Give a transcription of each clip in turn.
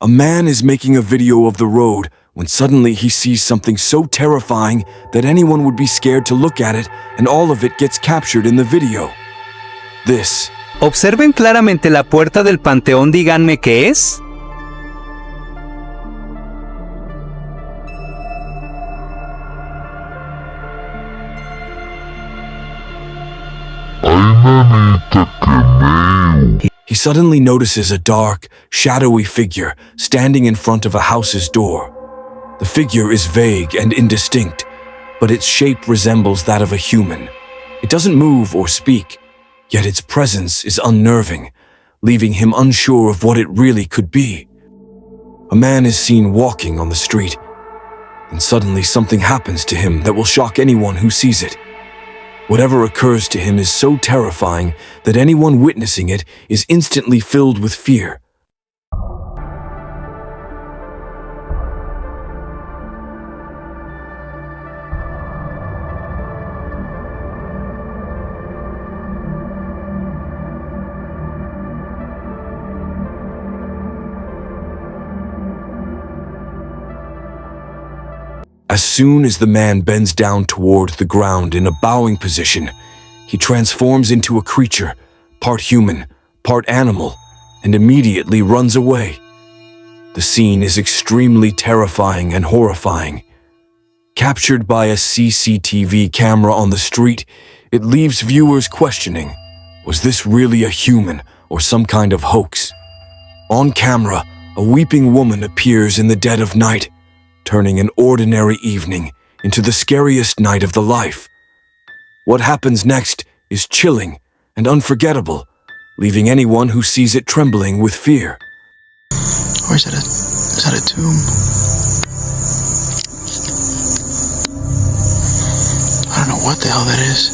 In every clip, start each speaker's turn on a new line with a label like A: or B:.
A: A man is making a video of the road when suddenly he sees something so terrifying that anyone would be scared to look at it, and all of it gets captured in the video. This.
B: Observen claramente la puerta del panteón, díganme qué es.
A: He suddenly notices a dark, shadowy figure standing in front of a house's door. The figure is vague and indistinct, but its shape resembles that of a human. It doesn't move or speak, yet its presence is unnerving, leaving him unsure of what it really could be. A man is seen walking on the street, and suddenly something happens to him that will shock anyone who sees it. Whatever occurs to him is so terrifying that anyone witnessing it is instantly filled with fear. As soon as the man bends down toward the ground in a bowing position, he transforms into a creature, part human, part animal, and immediately runs away. The scene is extremely terrifying and horrifying. Captured by a CCTV camera on the street, it leaves viewers questioning, was this really a human or some kind of hoax? On camera, a weeping woman appears in the dead of night, turning an ordinary evening into the scariest night of the life. What happens next is chilling and unforgettable, leaving anyone who sees it trembling with fear.
C: Or is that a tomb? I don't know what the hell that is.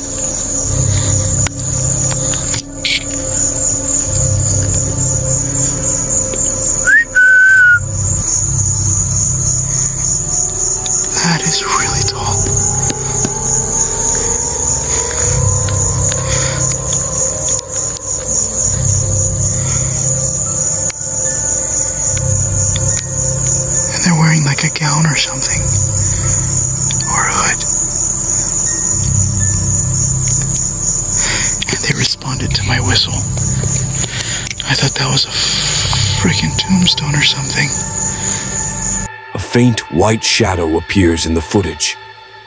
C: That is really tall. And they're wearing like a gown or something. Or a hood. And they responded to my whistle. I thought that was a freaking tombstone or something.
A: A faint white shadow appears in the footage.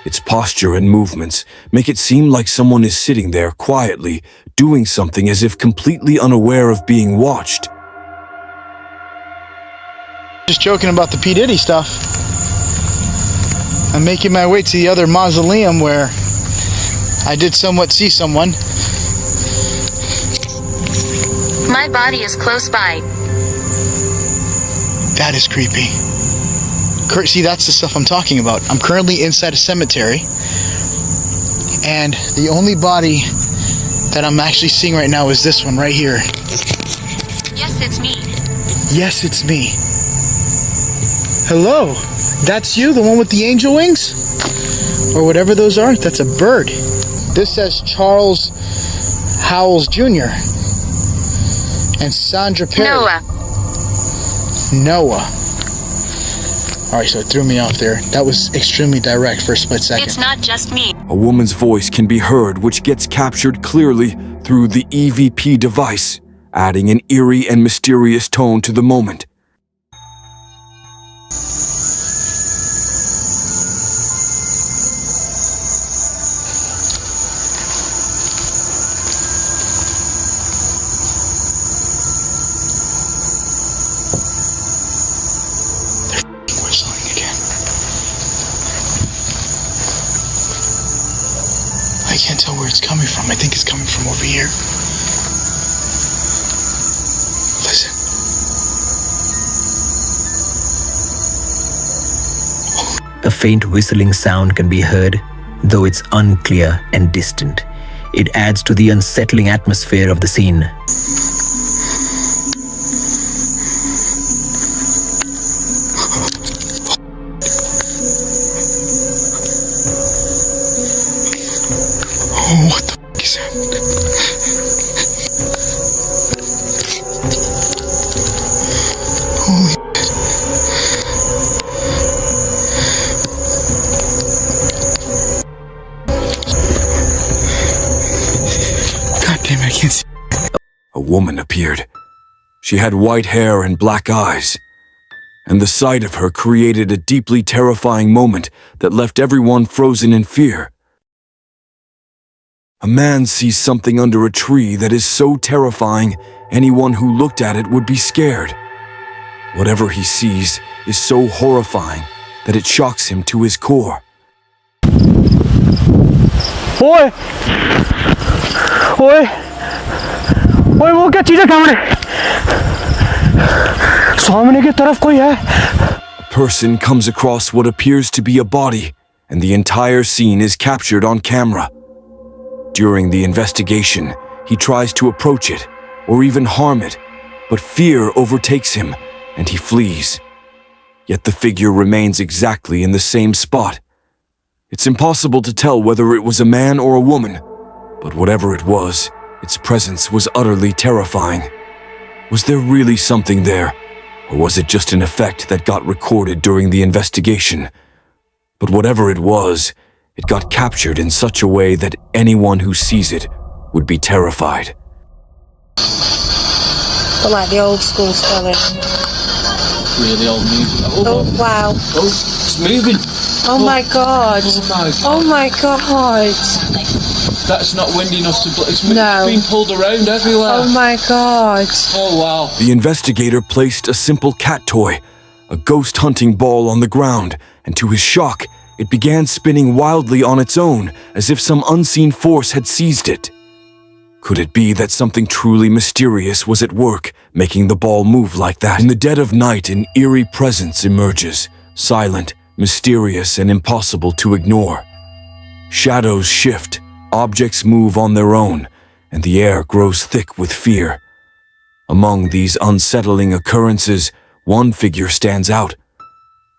A: Its posture and movements make it seem like someone is sitting there quietly, doing something as if completely unaware of being watched.
C: Just joking about the P. Diddy stuff. I'm making my way to the other mausoleum where I did somewhat see someone.
D: My body is close by.
C: That is creepy. See, that's the stuff I'm talking about. I'm currently inside a cemetery, and the only body that I'm actually seeing right now is this one right here.
D: Yes, it's me.
C: Yes, it's me. Hello, that's you, the one with the angel wings? Or whatever those are? That's a bird. This says Charles Howells Jr. and Sandra Perry. Noah. Alright, so it threw me off there. That was extremely direct for a split second.
D: It's not just me.
A: A woman's voice can be heard, which gets captured clearly through the EVP device, adding an eerie and mysterious tone to the moment.
C: I can't tell where it's coming from. I think it's coming from over here. Listen.
E: A faint whistling sound can be heard, though it's unclear and distant. It adds to the unsettling atmosphere of the scene.
C: Oh, what the f*** is that? Holy shit.
A: woman appeared. She had white hair and black eyes, and the sight of her created a deeply terrifying moment that left everyone frozen in fear. A man sees something under a tree that is so terrifying, anyone who looked at it would be scared. Whatever he sees is so horrifying that it shocks him to his core.
F: ओए ओए ओए वो क्या चीज़ है सामने सामने की तरफ कोई है
A: A person comes across what appears to be a body, and the entire scene is captured on camera. During the investigation, he tries to approach it or even harm it, but fear overtakes him and he flees. Yet the figure remains exactly in the same spot. It's impossible to tell whether it was a man or a woman, but whatever it was, its presence was utterly terrifying. Was there really something there, or was it just an effect that got recorded during the investigation? But whatever it was, it got captured in such a way that anyone who sees it would be terrified.
G: I like the old school spelling.
H: Really old music.
G: Oh, wow.
H: Oh, it's moving.
G: Oh my god.
H: Oh my god.
G: Oh my god.
H: That's not windy enough to it's
G: No.
H: being pulled around everywhere.
G: Oh my god.
H: Oh wow.
A: The investigator placed a simple cat toy, a ghost hunting ball, on the ground, and to his shock, it began spinning wildly on its own, as if some unseen force had seized it. Could it be that something truly mysterious was at work, making the ball move like that? In the dead of night, an eerie presence emerges, silent, mysterious, and impossible to ignore. Shadows shift, objects move on their own, and the air grows thick with fear. Among these unsettling occurrences, one figure stands out.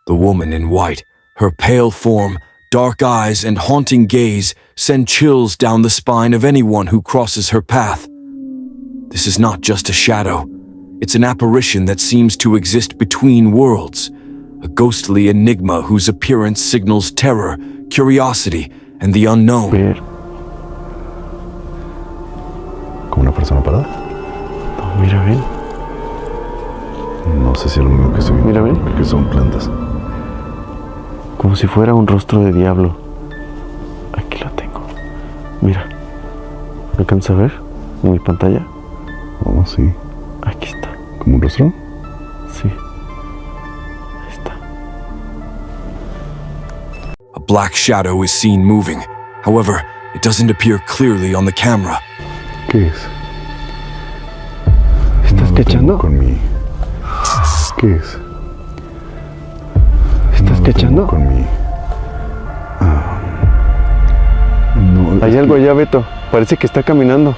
A: The woman in white, her pale form, dark eyes, and haunting gaze send chills down the spine of anyone who crosses her path. This is not just a shadow. It's an apparition that seems to exist between worlds, a ghostly enigma whose appearance signals terror, curiosity, and the unknown.
F: ver
I: ¿Como una persona parada?
F: no, mira ven
I: No sé si es lo mismo que estoy viendo.
F: Mira, ven.
I: Porque son plantas.
F: como si fuera un rostro de diablo. Aquí lo tengo, mira, ¿me alcanza a ver en mi pantalla?
I: Oh, sí.
F: Aquí está,
I: ¿Como un rostro?
F: sí, ahí está.
A: A black shadow is seen moving. However, it doesn't appear clearly on the camera.
I: ¿Qué es?
F: ¿Estás
I: No lo
F: quechando?
I: tengo con mi... ¿Qué es?
F: ¿Estás
I: No lo tengo
F: quechando?
I: con mi... No,
F: Hay
I: es
F: algo
I: que-
F: allá, Beto, parece que está caminando.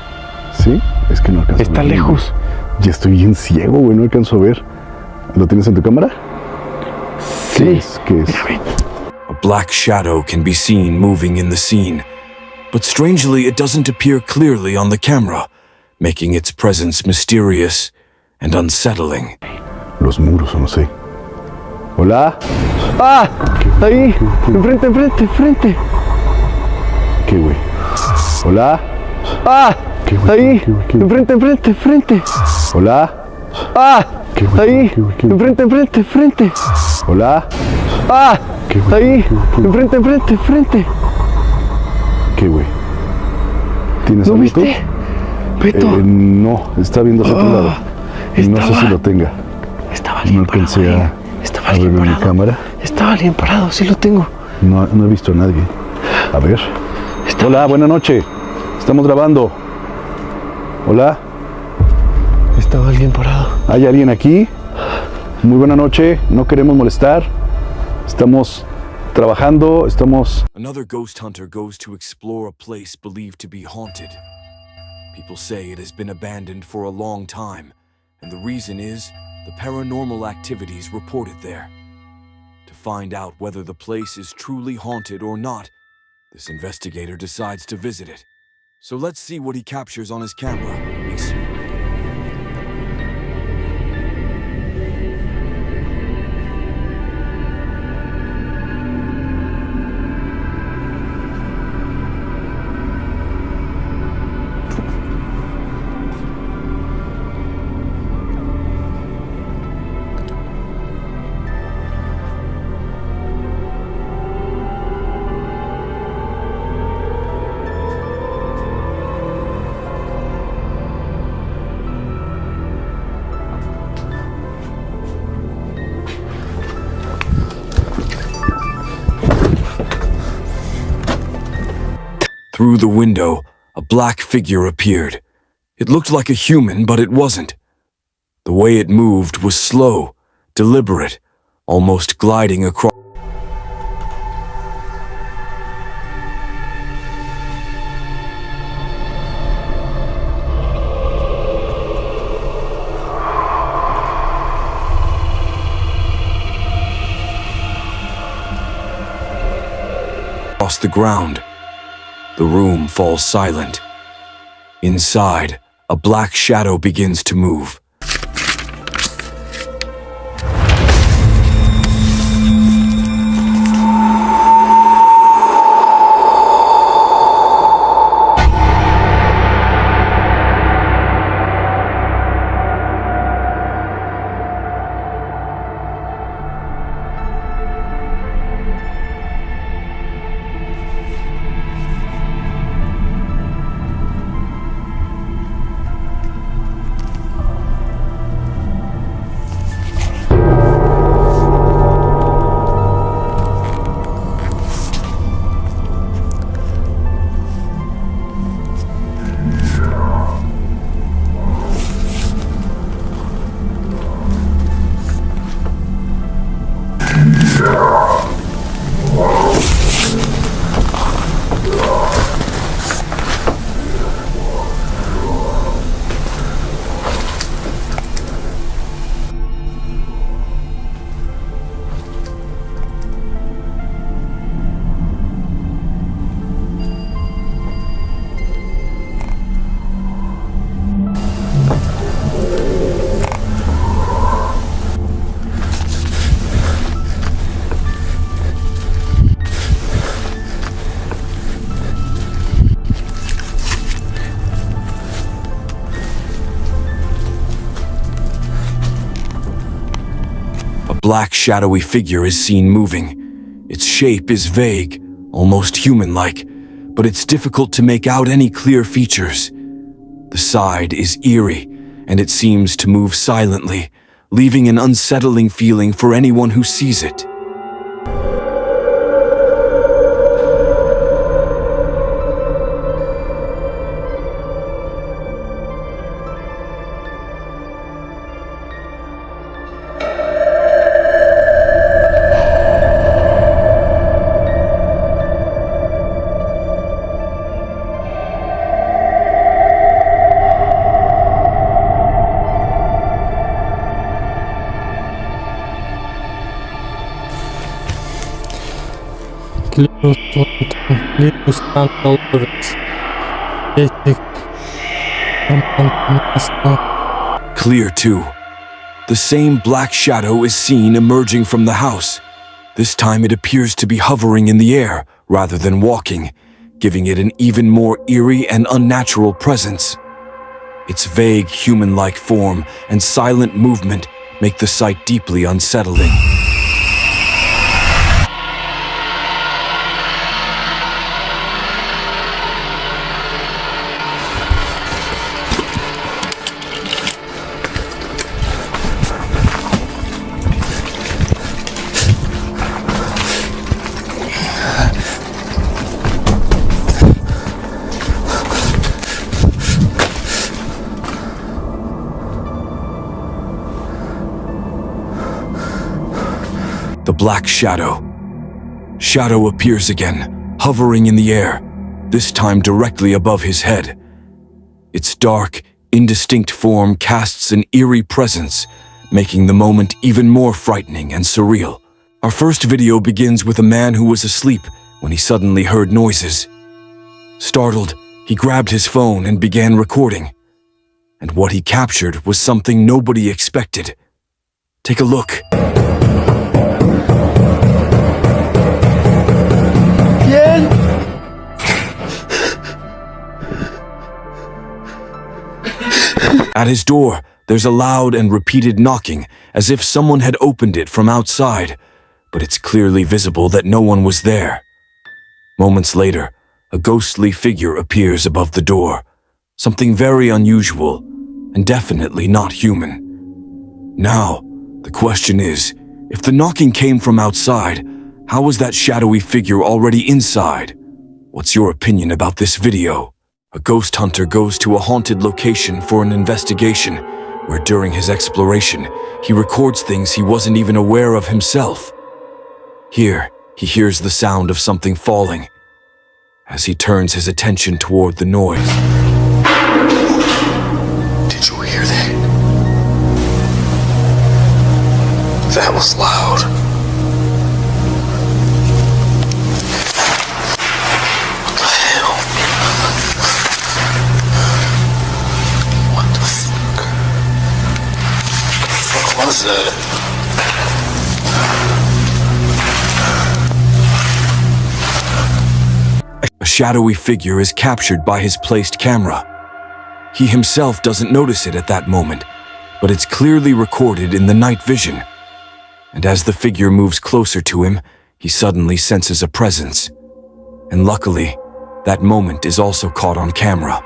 I: ¿Sí? Es que no alcanzo
F: Está
I: a ver.
F: lejos.
I: Ya estoy bien ciego, güey, no alcanzo a ver. ¿Lo tienes en tu cámara? ¿Qué
F: Sí,
I: es? ¿Qué es?
F: mira ven.
A: A black shadow can be seen moving in the scene, but strangely it doesn't appear clearly on the camera, making its presence mysterious and unsettling.
I: Los muros o no sé. ¿Hola?
F: ¡Ah! Ahí,
I: ¿Qué?
F: enfrente, enfrente, enfrente.
I: ¿Qué, güey? ¿Hola?
F: ¡Ah!
I: ¿Qué, güey?
F: Ahí,
I: ¿Qué, güey? ¿Qué?
F: enfrente, enfrente, enfrente.
I: ¿Hola?
F: ¡Ah!
I: ¿Qué, güey?
F: Ahí,
I: ¿Qué, güey? ¿Qué?
F: enfrente, enfrente, enfrente.
I: ¿Hola?
F: ¡Ah!
I: ¿Qué, güey?
F: Ahí,
I: ¿Qué, güey? ¿Qué?
F: enfrente, enfrente, enfrente.
I: ¿Qué, güey? ¿Tienes
F: ¿No
I: algo
F: viste?
I: tú?
F: Beto,
I: No, está viendo hacia otro lado. No sé si lo tenga.
F: estaba
I: No
F: alguien
I: alcancé
F: parado ahí.
I: a
F: Estaba
I: verlo
F: alguien
I: en mi
F: parado.
I: cámara.
F: Estaba alguien parado, sí lo tengo.
I: No he visto a nadie. A ver. Hola, buenas noches. Estamos grabando. Hola,
F: Estaba alguien parado.
I: ¿hay alguien aquí? Muy buena noche, no queremos molestar. Estamos trabajando, estamos...
A: Another ghost hunter goes to explore a place believed to be haunted. People say it has been abandoned for a long time, and the reason is the paranormal activities reported there. To find out whether the place is truly haunted or not, this investigator decides to visit it. So let's see what he captures on his camera. Through the window, a black figure appeared. It looked like a human, but it wasn't. The way it moved was slow, deliberate, almost gliding across the ground. The room falls silent. Inside, a black shadow begins to move. Black shadowy figure is seen moving. Its shape is vague, almost human-like, but it's difficult to make out any clear features. The side is eerie, and it seems to move silently, leaving an unsettling feeling for anyone who sees it. Clear too. The same black shadow is seen emerging from the house. This time it appears to be hovering in the air rather than walking, giving it an even more eerie and unnatural presence. Its vague human-like form and silent movement make the sight deeply unsettling. The black shadow appears again, hovering in the air, this time directly above his head. Its dark, indistinct form casts an eerie presence, making the moment even more frightening and surreal. Our first video begins with a man who was asleep when he suddenly heard noises. Startled, he grabbed his phone and began recording. And what he captured was something nobody expected. Take a look. At his door, there's a loud and repeated knocking, as if someone had opened it from outside, but it's clearly visible that no one was there. Moments later, a ghostly figure appears above the door, something very unusual and definitely not human. Now, the question is, if the knocking came from outside, how was that shadowy figure already inside? What's your opinion about this video? A ghost hunter goes to a haunted location for an investigation, where during his exploration, he records things he wasn't even aware of himself. Here, he hears the sound of something falling. As he turns his attention toward the noise.
J: Did you hear that? That was loud. What the hell? What the fuck? What was that?
A: A shadowy figure is captured by his placed camera. He himself doesn't notice it at that moment, but it's clearly recorded in the night vision. And as the figure moves closer to him, he suddenly senses a presence. And luckily, that moment is also caught on camera.